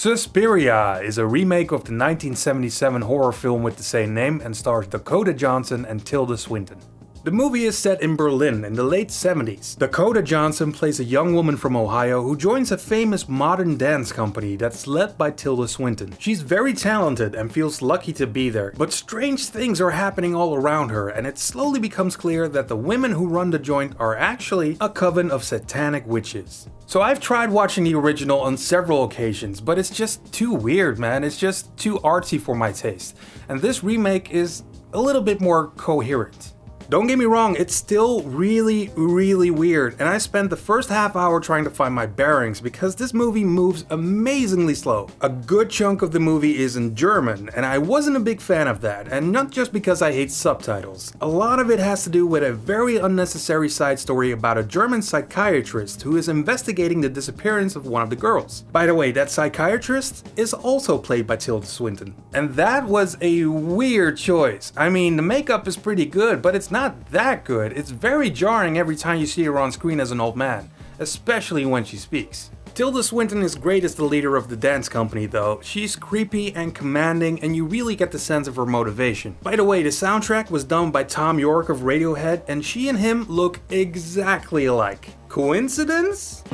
Suspiria is a remake of the 1977 horror film with the same name and stars Dakota Johnson and Tilda Swinton. The movie is set in Berlin in the late 70s. Dakota Johnson plays a young woman from Ohio who joins a famous modern dance company that's led by Tilda Swinton. She's very talented and feels lucky to be there, but strange things are happening all around her, and it slowly becomes clear that the women who run the joint are actually a coven of satanic witches. So I've tried watching the original on several occasions, but it's just too weird, man. It's just too artsy for my taste. And this remake is a little bit more coherent. Don't get me wrong, it's still really weird, and I spent the first half hour trying to find my bearings because this movie moves amazingly slow. A good chunk of the movie is in German, and I wasn't a big fan of that, and not just because I hate subtitles. A lot of it has to do with a very unnecessary side story about a German psychiatrist who is investigating the disappearance of one of the girls. By the way, that psychiatrist is also played by Tilda Swinton, and that was a weird choice. I mean, the makeup is pretty good, but it's not that good. It's very jarring every time you see her on screen as an old man, especially when she speaks. Tilda Swinton is great as the leader of the dance company though. She's creepy and commanding, and you really get the sense of her motivation. By the way, the soundtrack was done by Tom York of Radiohead, and she and him look exactly alike. Coincidence?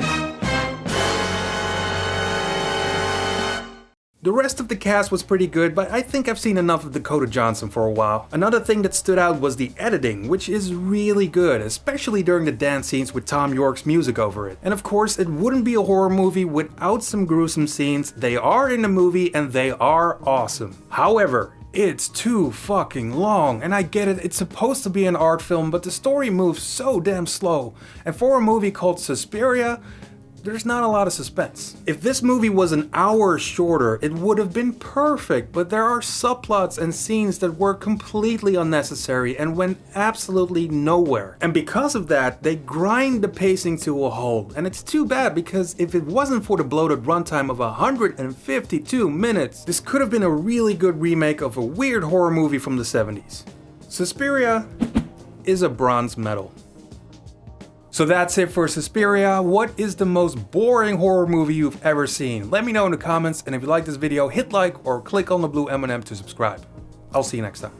The rest of the cast was pretty good, but I think I've seen enough of Dakota Johnson for a while. Another thing that stood out was the editing, which is really good, especially during the dance scenes with Tom York's music over it. And of course, it wouldn't be a horror movie without some gruesome scenes. They are in the movie and they are awesome. However, it's too fucking long, and I get it, it's supposed to be an art film, but the story moves so damn slow. And for a movie called Suspiria, there's not a lot of suspense. If this movie was an hour shorter, it would have been perfect, but there are subplots and scenes that were completely unnecessary and went absolutely nowhere. And because of that, they grind the pacing to a halt. And it's too bad, because if it wasn't for the bloated runtime of 152 minutes, this could have been a really good remake of a weird horror movie from the 70s. Suspiria is a bronze medal. So that's it for Suspiria. What is the most boring horror movie you've ever seen? Let me know in the comments, and if you like this video, hit like or click on the blue M&M to subscribe. I'll see you next time.